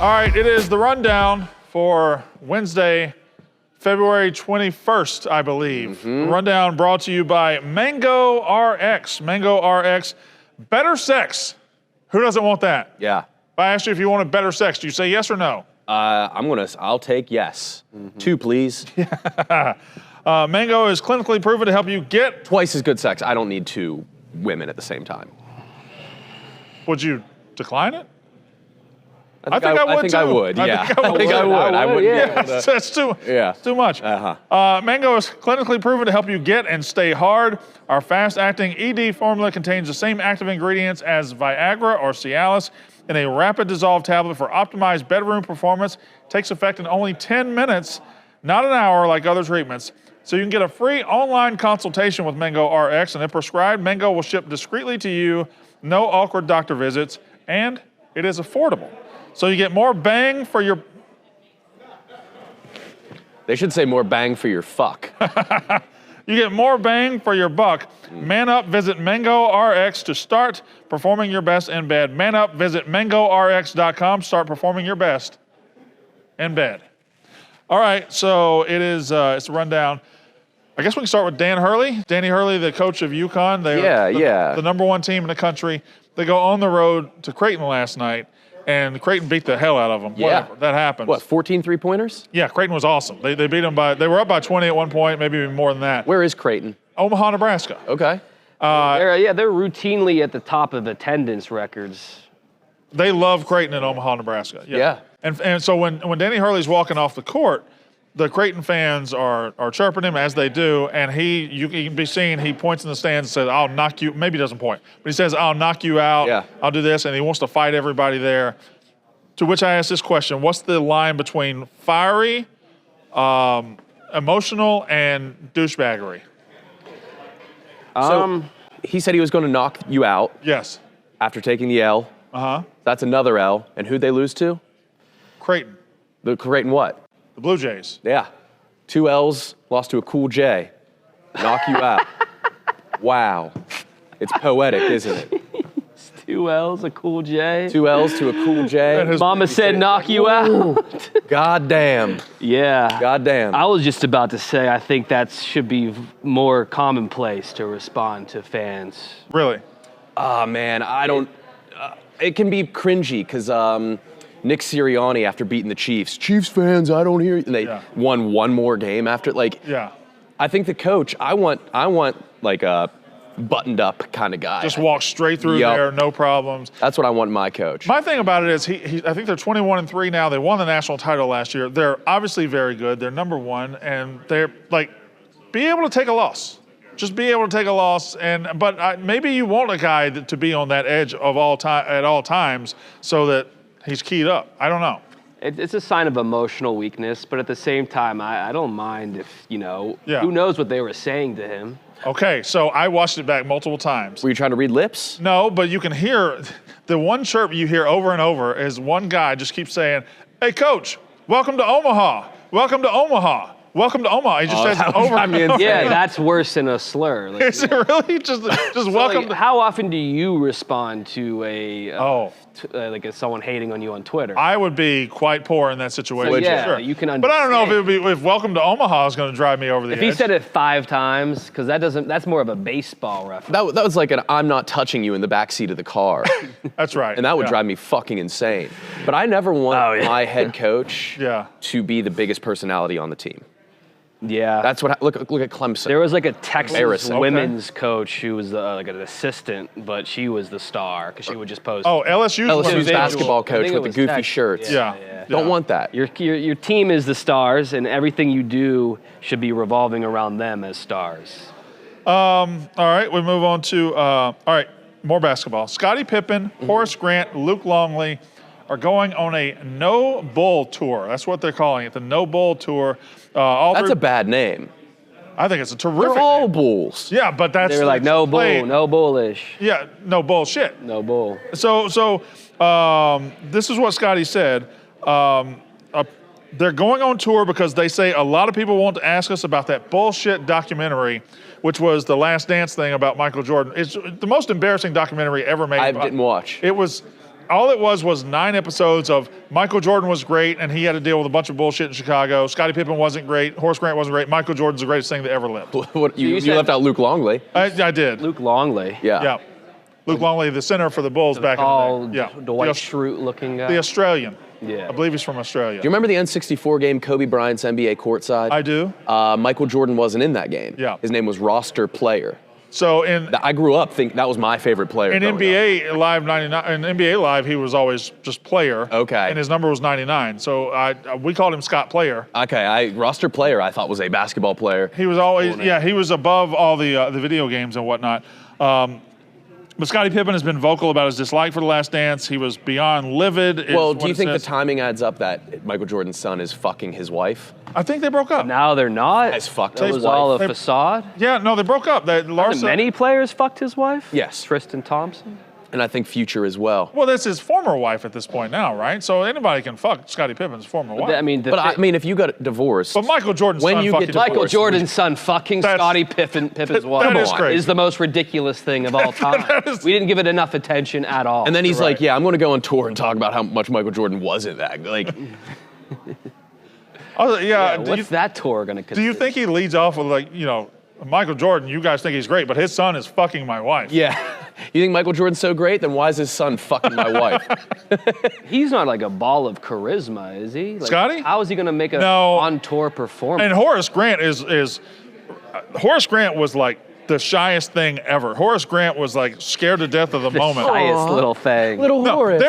All right, it is the rundown for Wednesday, February 21st, I believe. The rundown brought to you by Mango RX. Mango RX, better sex. Who doesn't want that? Yeah. If I asked you if you wanted better sex, do you say yes or no? I'll take yes. 2, please. Mango is clinically proven to help you get. Twice as good sex. I don't need 2 women at the same time. Would you decline it? I think I would, yeah. I think I would. I would. Yeah, that's too much. Mango is clinically proven to help you get and stay hard. Our fast-acting ED formula contains the same active ingredients as Viagra or Cialis in a rapid dissolve tablet for optimized bedroom performance. Takes effect in only 10 minutes, not an hour like other treatments. So you can get a free online consultation with Mango RX, and if prescribed, Mango will ship discreetly to you, no awkward doctor visits, and it is affordable. So you get more bang for your... They should say more bang for your fuck. You get more bang for your buck. Man up, visit Mango RX to start performing your best in bed. Man up, visit MangoRx.com, start performing your best in bed. All right, so it's a rundown. I guess we can start with Dan Hurley. Danny Hurley, the coach of UConn. The number 1 team in the country. They go on the road to Creighton last night, and Creighton beat the hell out of them. Yeah. Whatever, that happens. What, 14 three-pointers? Yeah, Creighton was awesome. They beat them they were up by 20 at one point, maybe even more than that. Where is Creighton? Omaha, Nebraska. Okay. They're routinely at the top of attendance records. They love Creighton in Omaha, Nebraska. Yeah. And so when Danny Hurley's walking off the court, the Creighton fans are chirping him as they do, and you can be seen, he points in the stands and says, I'll knock you, maybe he doesn't point, but he says, I'll knock you out, yeah. I'll do this, and he wants to fight everybody there. To which I ask this question, what's the line between fiery, emotional, and douchebaggery? So he said he was going to knock you out. Yes. After taking the L. That's another L. And who'd they lose to? Creighton. The Creighton what? The Blue Jays. Yeah. 2 L's, lost to a cool J. Knock you out. Wow. It's poetic, isn't it? 2 L's, a cool J. 2 L's to a cool J. Mama said knock you out. God damn. Yeah. God damn. I was just about to say, I think that should be more commonplace to respond to fans. Really? Oh, man, I don't... it can be cringy, because Nick Sirianni, after beating the Chiefs fans, I don't hear you. And they won one more game after, I think the coach, I want like a buttoned up kind of guy. Just walk straight through there, no problems. That's what I want in my coach. My thing about it is I think they're 21-3 now. They won the national title last year. They're obviously very good. They're number 1, and they're be able to take a loss. Just be able to take a loss, but maybe you want a guy to be on that edge of at all times, so that he's keyed up. I don't know. It's a sign of emotional weakness, but at the same time, I don't mind if who knows what they were saying to him. Okay, so I watched it back multiple times. Were you trying to read lips? No, but you can hear the one chirp you hear over and over is one guy just keeps saying, "Hey, coach, welcome to Omaha. Welcome to Omaha. Welcome to Omaha." He just says it over and over. Yeah, that's worse than a slur. Is it really? Just welcome. How often do you respond to someone hating on you on Twitter? I would be quite poor in that situation. So, sure. You can understand. But I don't know if welcome to Omaha is going to drive me over the edge. If he said it 5 times, because that's more of a baseball reference. That was like an I'm not touching you in the backseat of the car. That's right. And that would drive me fucking insane. But I never want my head coach to be the biggest personality on the team. Yeah, that's what. Look at Clemson. There was like a Texas women's coach who was like an assistant, but she was the star because she would just post. Oh, LSU's basketball coach with the goofy shirts. Yeah. Don't want that. Your team is the stars, and everything you do should be revolving around them as stars. All right, we move on to more basketball. Scottie Pippen, Horace Grant, Luke Longley are going on a No Bull tour. That's what they're calling it, the No Bull tour. That's a bad name. I think it's a terrific They're all name. bulls. Yeah, but that's... They're like, no bull, no bullish. Yeah, no bullshit. No bull. So this is what Scottie said. They're going on tour because they say a lot of people want to ask us about that bullshit documentary, which was the Last Dance thing about Michael Jordan. It's the most embarrassing documentary ever made. I didn't watch. It was all it was 9 episodes of Michael Jordan was great, and he had to deal with a bunch of bullshit in Chicago. Scottie Pippen wasn't great. Horace Grant wasn't great. Michael Jordan's the greatest thing that ever lived. You left out Luke Longley. I did. Luke Longley. Yeah. Luke Longley, the center for the Bulls back in the day. Yeah. Dwight Schrute-looking guy. The Australian. Yeah. I believe he's from Australia. Do you remember the N64 game, Kobe Bryant's NBA courtside? I do. Michael Jordan wasn't in that game. Yeah. His name was roster player. So I grew up thinking that was my favorite player. In NBA Live 99, in NBA Live, he was always just player. Okay. And his number was 99. So we called him Scott Player. Okay, roster player I thought was a basketball player. He was always, he was above all the video games and whatnot. But Scottie Pippen has been vocal about his dislike for The Last Dance. He was beyond livid. Well, do you think the timing adds up that Michael Jordan's son is fucking his wife? I think they broke up. Now they're not. Has fucked That his was wife. all a facade. Yeah, no, they broke up. Larsa, Many players fucked his wife? Yes. Tristan Thompson? And I think Future as well. Well, that's his former wife at this point now, right? So anybody can fuck Scottie Pippen's former wife. I mean, if you got divorced. But Michael Jordan's son fucking Michael Jordan's son fucking Scottie Pippen's wife is the most ridiculous thing of all time. We didn't give it enough attention at all. And then he's like, yeah, I'm going to go on tour and talk about how much Michael Jordan wasn't that. Like, what's that tour going to consist? Do you think he leads off with Michael Jordan, you guys think he's great, but his son is fucking my wife. Yeah. You think Michael Jordan's so great? Then why is his son fucking my wife? He's not like a ball of charisma, is he? Like, Scottie? How is he going to make a on-tour performance? And Horace Grant Horace Grant was like the shyest thing ever. Horace Grant was like scared to death of the moment. Shyest little thing. Horace.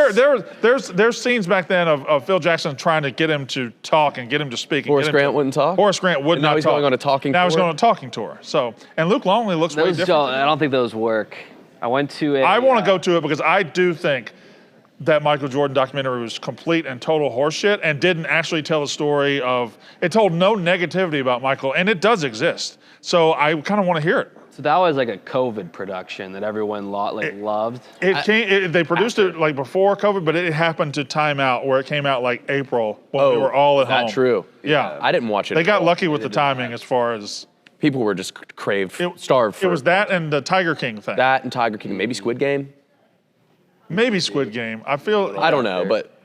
There's scenes back then of Phil Jackson trying to get him to talk and get him to speak. Horace Grant wouldn't talk? Horace Grant would not talk. Now he's going on a talking tour? Now he's going on a talking tour. So, and Luke Longley looks way different. I don't think those work. I went to I want to go to it because I do think that Michael Jordan documentary was complete and total horseshit and didn't actually tell the story of, it told no negativity about Michael, and it does exist. So I kind of want to hear it. So that was like a COVID production that everyone loved. They produced it like before COVID, but it happened to time out where it came out like April when we were all at home. Is that true? Yeah. I didn't watch it. They got lucky with the timing as far as... People were just starved for it. Was that and the Tiger King thing. That and Tiger King. Maybe Squid Game? Maybe Squid Game. I don't know, but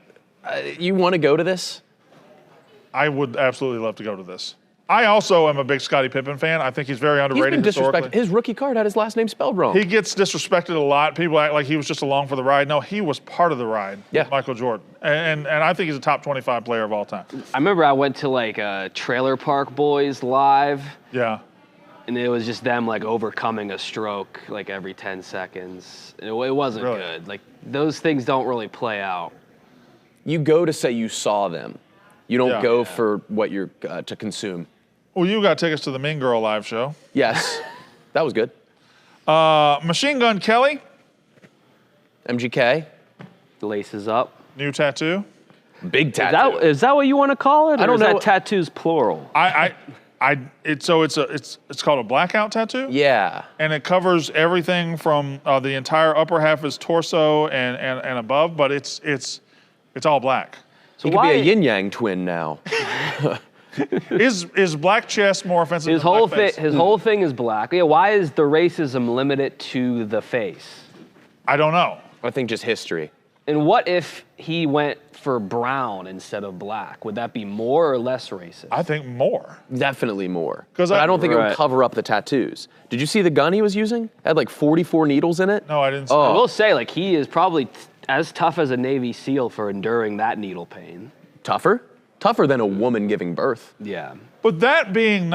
you want to go to this? I would absolutely love to go to this. I also am a big Scottie Pippen fan. I think he's very underrated. He's been disrespected. His rookie card had his last name spelled wrong. He gets disrespected a lot. People act like he was just along for the ride. No, he was part of the ride. Yeah. With Michael Jordan. And I think he's a top 25 player of all time. I remember I went to like a Trailer Park Boys live. Yeah. And it was just them like overcoming a stroke like every 10 seconds. It wasn't good. Like those things don't really play out. You go to say you saw them. You don't go for what you're to consume. Well, you got tickets to the Mean Girl live show. Yes, that was good. Machine Gun Kelly. MGK. Laces up. New tattoo. Big tattoo. Is that what you want to call it? I don't know. Is that tattoos plural? It's called a blackout tattoo. Yeah. And it covers everything from the entire upper half of his torso and above, but it's all black. So he could be a yin yang twin now. Is black chest more offensive than black face? His whole thing is black. Yeah, why is the racism limited to the face? I don't know. I think just history. And what if he went for brown instead of black? Would that be more or less racist? I think more. Definitely more. But I don't think it would cover up the tattoos. Did you see the gun he was using? It had like 44 needles in it. No, I didn't see I will say, like, he is probably as tough as a Navy SEAL for enduring that needle pain. Tougher? Tougher than a woman giving birth. Yeah. But that being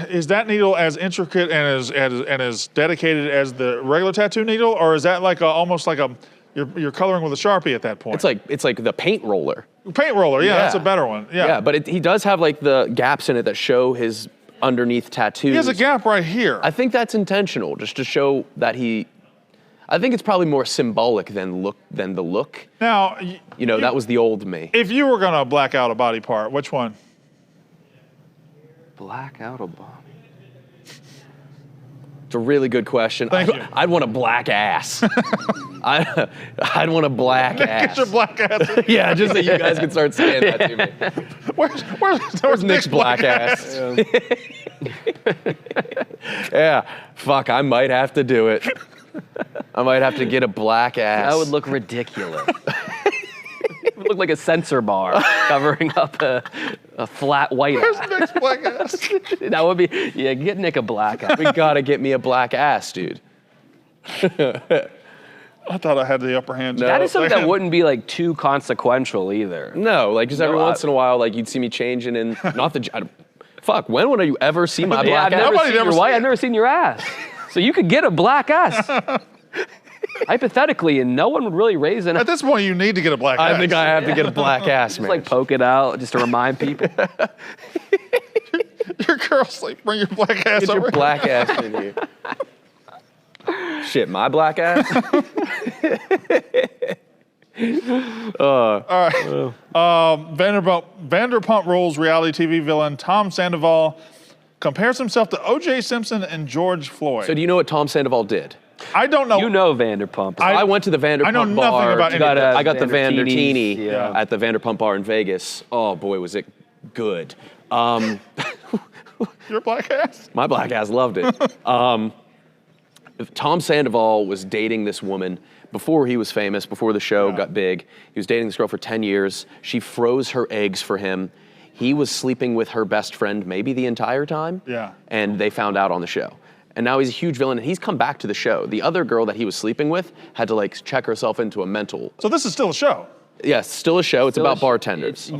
is that needle as intricate and as dedicated as the regular tattoo needle, or is that like almost like you're coloring with a Sharpie at that point? It's like the paint roller. Paint roller, yeah, that's a better one. Yeah. Yeah, but he does have like the gaps in it that show his underneath tattoos. He has a gap right here. I think that's intentional, just to show that I think it's probably more symbolic than the look. Now, that was the old me. If you were gonna black out a body part, which one? Black out a body. It's a really good question. Thank you. I'd want a black ass. I'd want a black ass. Get your black ass. Yeah, just so you guys can start saying that to me. Where's Nick's black ass? Yeah, fuck, I might have to do it. I might have to get a black ass. That would look ridiculous. looked like a sensor bar covering up a flat white Where's ass. Nick's black ass? That would be, yeah, get Nick a black ass. We gotta get me a black ass, dude. I thought I had the upper hand. No. That is something that wouldn't be like too consequential either. No, like just every once in a while, like you'd see me changing and not the. Fuck, when would you ever see my Yeah, black ass? I've never seen your ass. So you could get a black ass. Hypothetically, and no one would really raise an. At this point, you need to get a black ass. I think I have to get a black ass, man. Just like poke it out, just to remind people. Your girl's like, bring your black ass Get over your here. black ass in here. Shit, my black ass? All right. Vanderpump Rules reality TV villain Tom Sandoval compares himself to O.J. Simpson and George Floyd. So do you know what Tom Sandoval did? I don't know. You know Vanderpump. I went to the Vanderpump I know nothing bar. about any of that. I got the Vandertinis, Vandertini at the Vanderpump bar in Vegas. Oh boy, was it good. Your black ass? My black ass loved it. Tom Sandoval was dating this woman before he was famous, before the show got big. He was dating this girl for 10 years. She froze her eggs for him. He was sleeping with her best friend maybe the entire time. Yeah. And they found out on the show. And now he's a huge villain, and he's come back to the show. The other girl that he was sleeping with had to like check herself into a mental. So this is still a show? Yes, still a show. It's about bartenders.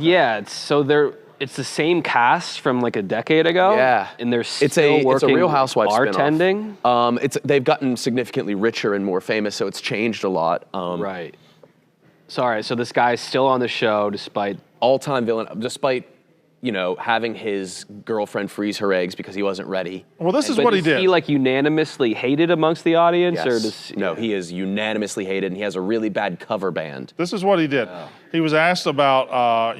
It's the same cast from like a decade ago. Yeah. And they're still working it's a Real Housewives bartending. Spinoff. They've gotten significantly richer and more famous, so it's changed a lot. Right. Sorry, so this guy's still on the show despite All-time villain, despite, having his girlfriend freeze her eggs because he wasn't ready. Well, this is what he did. Is he like unanimously hated amongst the audience, Yes. or does No, he is unanimously hated, and he has a really bad cover band. This is what he did. He was asked about,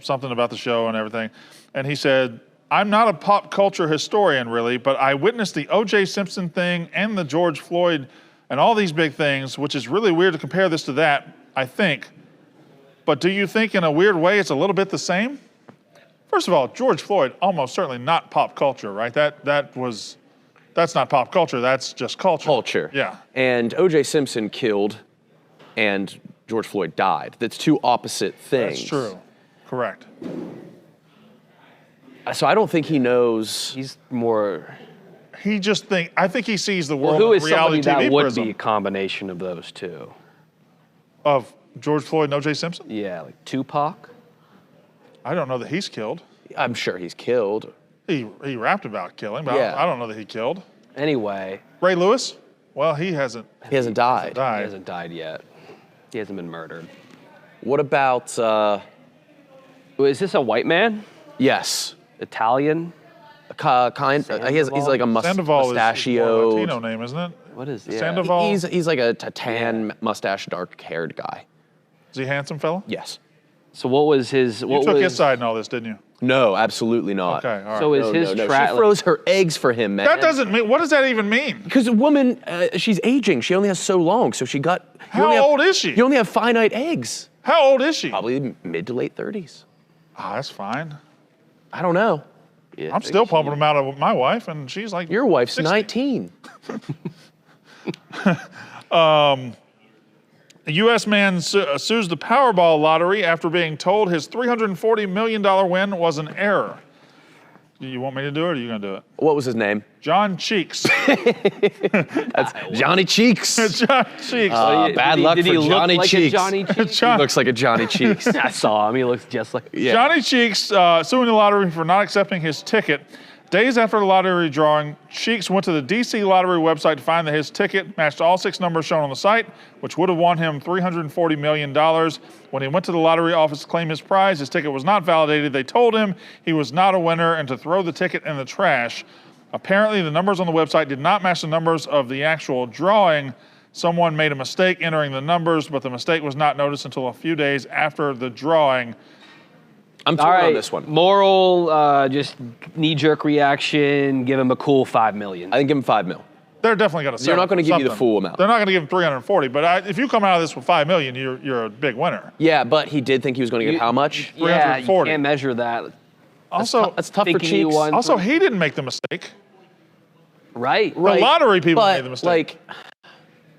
something about the show and everything. And he said, I'm not a pop culture historian, really, but I witnessed the O.J. Simpson thing and the George Floyd and all these big things, which is really weird to compare this to that, I think. But do you think in a weird way it's a little bit the same? First of all, George Floyd, almost certainly not pop culture, right? That's not pop culture, that's just culture. Culture. Yeah. And O.J. Simpson killed, and George Floyd died. That's two opposite things. That's true. Correct. So I don't think he knows. he's more? I think he sees the world Who in is somebody reality TV that would prism be a combination of those two? of George Floyd and O.J. Simpson. Yeah, like Tupac. I don't know that he's killed. I'm sure he's killed. He rapped about killing, but Yeah. I don't know that he killed. Anyway, Ray Lewis? Well, he hasn't He hasn't died. he died. hasn't died yet. He hasn't been murdered. What about, Is this a white man? yes, Italian? he's like a Sandoval is more mustachioed. Latino name, isn't it? What is Sandoval? He's like a tan mustache, dark-haired guy. Is he a handsome fellow? Yes. So what was his? You took his side in all this, didn't you? No, absolutely not. Okay, all right. So is his No. track? She froze her eggs for him, man. That doesn't mean, what does that even mean? Because a woman, she's aging. She only has so long, so she got. How old is she? You only have finite eggs. How old is she? Probably mid to late 30s. Ah, that's fine. I don't know. Yeah, I'm still pumping them out of my wife, and she's like Your wife's 60. 19. A U.S. man sues the Powerball lottery after being told his $340 million win was an error. You want me to do it, or are you going to do it? What was his name? John Cheeks. That's Johnny Cheeks. John Cheeks. Bad luck did for he look Johnny like Cheeks. A Johnny Cheeks? He looks like a Johnny Cheeks. I saw him. He looks just like. Yeah. Johnny Cheeks suing the lottery for not accepting his ticket. Days after the lottery drawing, Cheeks went to the DC Lottery website to find that his ticket matched all 6 numbers shown on the site, which would have won him $340 million. When he went to the lottery office to claim his prize, his ticket was not validated. They told him he was not a winner and to throw the ticket in the trash. Apparently, the numbers on the website did not match the numbers of the actual drawing. Someone made a mistake entering the numbers, but the mistake was not noticed until a few days after the drawing. I'm All torn right, on this one. moral, just knee-jerk reaction. Give him a cool $5 million. I think give him $5 million. They're definitely going to. They're not going to give you the full amount. They're not going to give him 340. But if you come out of this with $5 million, you're a big winner. Yeah, but he did think he was going to get how much? Yeah, you 340. can't measure that. Also, That's tough for Thinking you Cheeks. won. also he didn't make the mistake. Right. The lottery people but, made the mistake. Like,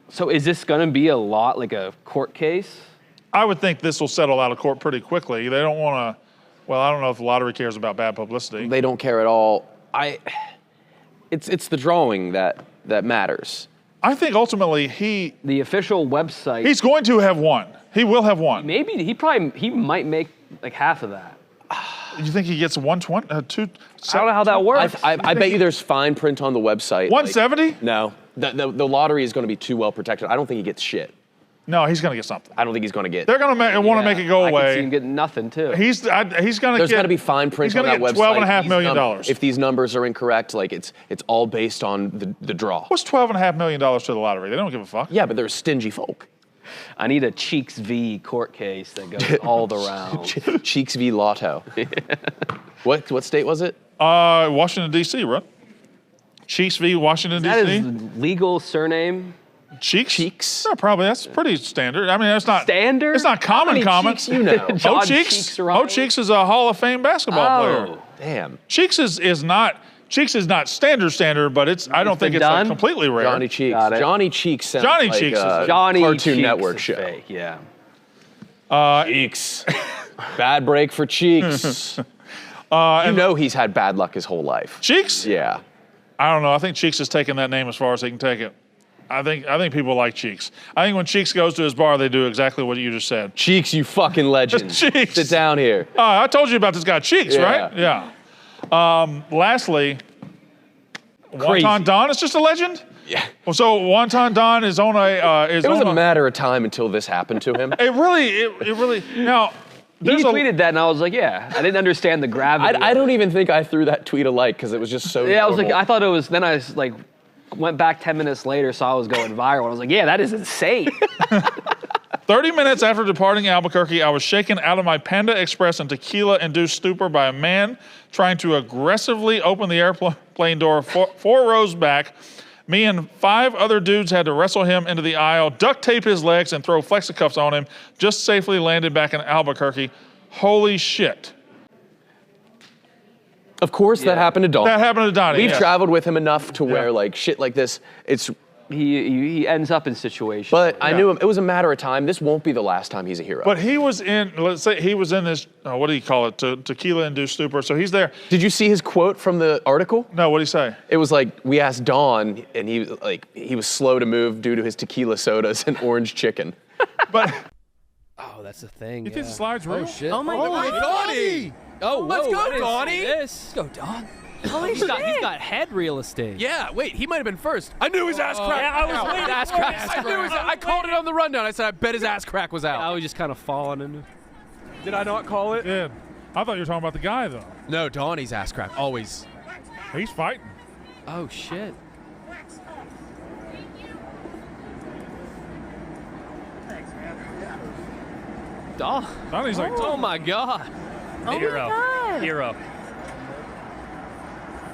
So is this going to be a court case? I would think this will settle out of court pretty quickly. They don't want to. Well, I don't know if the lottery cares about bad publicity. They don't care at all. It's the drawing that matters. I think ultimately the official website. He's going to have won. He will have won. Maybe he might make like half of that. You think he gets 120? I don't know how that works. I bet you there's fine print on the website. 170? Like, no, the lottery is going to be too well protected. I don't think he gets shit. No, he's going to get something. I don't think he's going to get. They're going to want to make it go away. I can see him getting nothing too. He's going to get. There's got to be fine print on that website. $12.5 million. If these numbers are incorrect, like it's all based on the draw. What's $12.5 million to the lottery? They don't give a fuck. Yeah, but they're stingy folk. I need a Cheeks v court case that goes all the rounds. Cheeks v Lotto. What state was it? Washington D.C. Right? Cheeks v Washington D.C. That is legal surname. Cheeks? Yeah, probably. That's pretty standard. I mean, that's not standard. It's not common. Cheeks, you know. Cheeks is a Hall of Fame basketball player. Damn. Cheeks is not standard, but it's. I don't think it's like completely rare. Johnny Cheeks. Johnny Cheeks sounds Johnny like Cheeks is a Cartoon Cheeks Network is show. Fake, yeah. Cheeks. Bad break for Cheeks. You know he's had bad luck his whole life. Cheeks? Yeah. I don't know. I think Cheeks has taken that name as far as he can take it. I think people like Cheeks. I think when Cheeks goes to his bar, they do exactly what you just said. Cheeks, you fucking legend. Cheeks. Sit down here. I told you about this guy Cheeks, right? Yeah. Lastly, Wonton Don is just a legend? Yeah. Well, so Wonton Don is on a. It was a matter of time until this happened to him. It really. Now, he tweeted that, and I was like, yeah. I didn't understand the gravity. I don't even think I threw that tweet a like because it was just so. Yeah, I was like, I thought it was. Then I was like, went back 10 minutes later, saw I was going viral, and I was like, yeah, that is insane. 30 minutes after departing Albuquerque, I was shaken out of my Panda Express and tequila-induced stupor by a man trying to aggressively open the airplane door four rows back. Me and 5 other dudes had to wrestle him into the aisle, duct tape his legs, and throw flexicuffs on him. Just safely landed back in Albuquerque. Holy shit. Of course, that happened to Donnie. That happened to Donnie. We've traveled with him enough to where like shit like this, it's. He ends up in situations. But I knew him. It was a matter of time. This won't be the last time he's a hero. But he was in. Let's say he was in this. What do you call it? Tequila-induced stupor. So he's there. Did you see his quote from the article? No. What did he say? It was like we asked Don, and he was slow to move due to his tequila sodas and orange chicken. But. Oh, that's the thing. You think the slide's real? Oh shit! Oh my God, Donnie! Oh, let's go, Donnie! Let's go, Don. Holy shit! He's got head real estate. Yeah, wait, he might have been first. I knew his ass crack. Yeah, I was waiting. Ass crack. I called it on the rundown. I said, I bet his ass crack was out. I was just kind of falling into. Did I not call it? Yeah. I thought you were talking about the guy though. No, Donnie's ass crack always. He's fighting. Oh shit! Donnie's like, oh my god! Oh Hero. my God. Hero.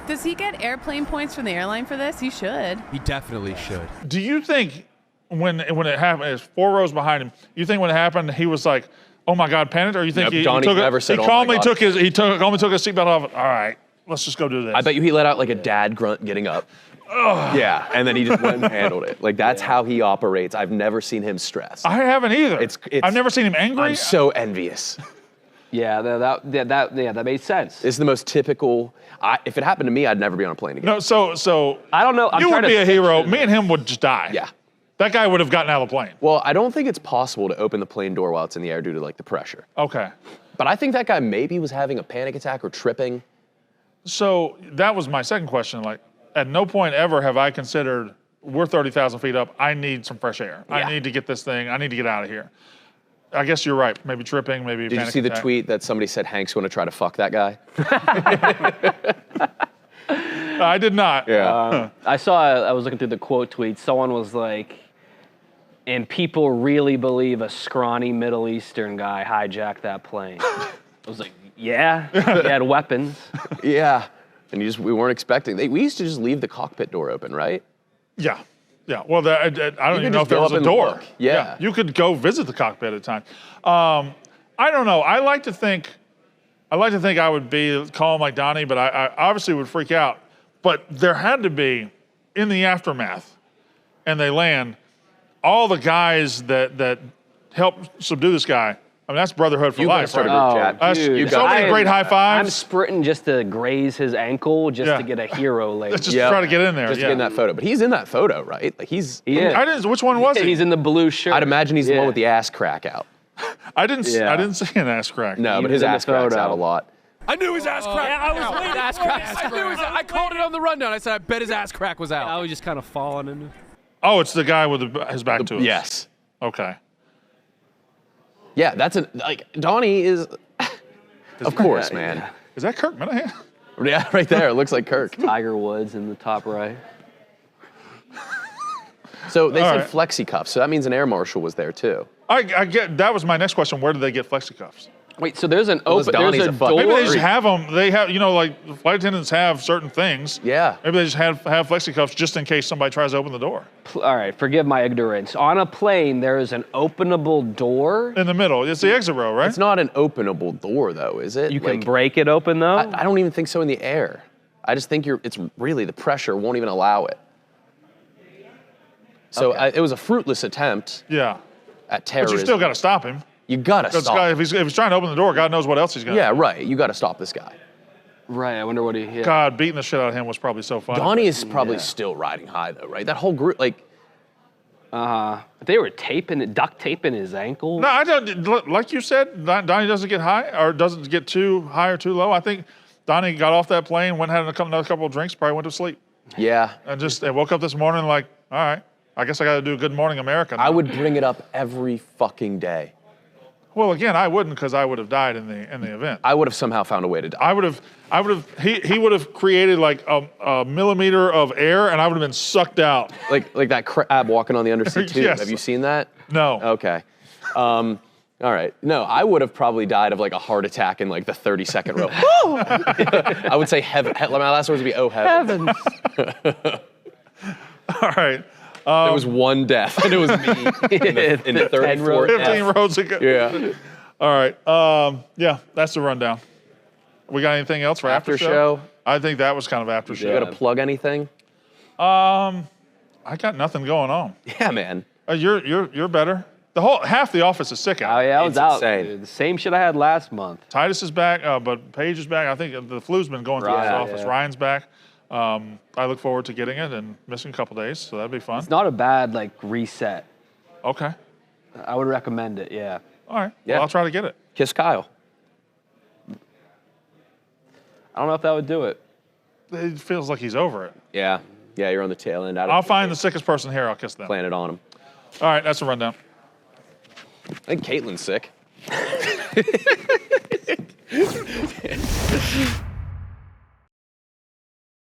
Does he get airplane points from the airline for this? He should. He definitely should. Do you think when it happened, it's 4 rows behind him? You think when it happened, he was like, "Oh my God," panicked, or you think he Donnie's took never said, he "Oh calmly my God." took his seatbelt off. All right, let's just go do this. I bet you he let out like a dad grunt getting up. Yeah, and then he just went and handled it. Like that's how he operates. I've never seen him stressed. I haven't either. I've never seen him angry. I'm so envious. Yeah, that made sense. It's the most typical. If it happened to me, I'd never be on a plane again. No, so I don't know. You would be a hero. Me and him would just die. Yeah. That guy would have gotten out of the plane. Well, I don't think it's possible to open the plane door while it's in the air due to like the pressure. Okay. But I think that guy maybe was having a panic attack or tripping. So that was my second question. Like, at no point ever have I considered we're 30,000 feet up. I need some fresh air. Yeah. I need to get this thing. I need to get out of here. I guess you're right. Maybe tripping, maybe. Did you see the tweet that somebody said Hank's going to try to fuck that guy? I did not. Yeah. I was looking through the quote tweets. Someone was like, and people really believe a scrawny Middle Eastern guy hijacked that plane. I was like, yeah, he had weapons. Yeah. And we weren't expecting. We used to just leave the cockpit door open, right? Yeah. Yeah, well, I don't even know if there was a door. Yeah. You could go visit the cockpit at times. I don't know. I like to think I would be calm like Donnie, but I obviously would freak out. But there had to be, in the aftermath, and they land, all the guys that help subdue this guy. I mean, that's brotherhood for You gotta life, start a right? group chat. That's- dude, so many great high I'm fives. sprinting just to graze his ankle just to get a hero later. Let's just try to get in there. Just to get in that photo. But he's in that photo, right? Like He is. I didn't. Which one was he? He's in the blue shirt. I'd imagine he's the one with the ass crack out. I didn't see an ass crack. No, He but was his in the ass crack's photo. out a lot. I knew his ass crack. Yeah, I was waiting Ass for crack. his I knew his. I called it on the rundown. I said, I bet his ass crack was out. I was just kind of falling into. Oh, it's the guy with his back to us. Yes. Okay. Yeah, that's Donnie is, of course, man. Is that Kirk Minahan? Yeah, right there. It looks like Kirk. Tiger Woods in the top right. So they All said right. flexi cuffs, so that means an air marshal was there too. I get that was my next question. Where did they get flexi cuffs? Wait, so there's an Unless open. There's Donnie's a a fucking- door. Maybe they just have them. They have, like flight attendants have certain things. Yeah. Maybe they just have flexi cuffs just in case somebody tries to open the door. All right, forgive my ignorance. On a plane, there is an openable door. In the middle, it's the exit row, right? It's not an openable door though, is it? You can break it open though. I don't even think so in the air. I just think it's really the pressure won't even allow it. So Okay. it was a fruitless attempt Yeah. at terrorism. But you still got to stop him. You gotta This stop. guy, if he's trying to open the door, God knows what else he's going to Yeah, right. You gotta stop this guy. Right. I wonder what he. Yeah. God, beating the shit out of him was probably so fun. Donnie is probably still riding high though, right? That whole group, like, They were duct taping his ankle. No, I don't. Like you said, Donnie doesn't get high or doesn't get too high or too low. I think Donnie got off that plane, went and had another couple of drinks, probably went to sleep, yeah. and just woke up this morning like, all right, I guess I got to do Good Morning America now. I would bring it up every fucking day. Well, again, I wouldn't because I would have died in the event. I would have somehow found a way to die. I would have. He would have created like a millimeter of air, and I would have been sucked out. Like that crab walking on the underseat tube. Yes. Have you seen that? No. Okay. All right. No, I would have probably died of like a heart attack in like the 30-second row. I would say heaven. My last words would be, oh heaven. All right. There was one death, and it was me in 34 15 rows ago. Yeah. All right. Yeah, that's the rundown. We got anything else for after Aftershow? I think that was kind of after You show. got to plug anything? I got nothing going on. Yeah, man. You're better. Half the office is sick Oh out. yeah, I was It's out. insane. Dude. The same shit I had last month. Titus is back, but Paige is back. I think the flu's been going through his Right, office. yeah. Ryan's back. I look forward to getting it and missing a couple days, so that'd be fun. It's not a bad reset. Okay. I would recommend it. Yeah. All right. Yeah. Well, I'll try to get it. Kiss Kyle. I don't know if that would do it. It feels like he's over it. Yeah. Yeah, you're on the tail end. I'll find the sickest person here. I'll kiss them. Plan it on him. All right, that's the rundown. I think Caitlin's sick.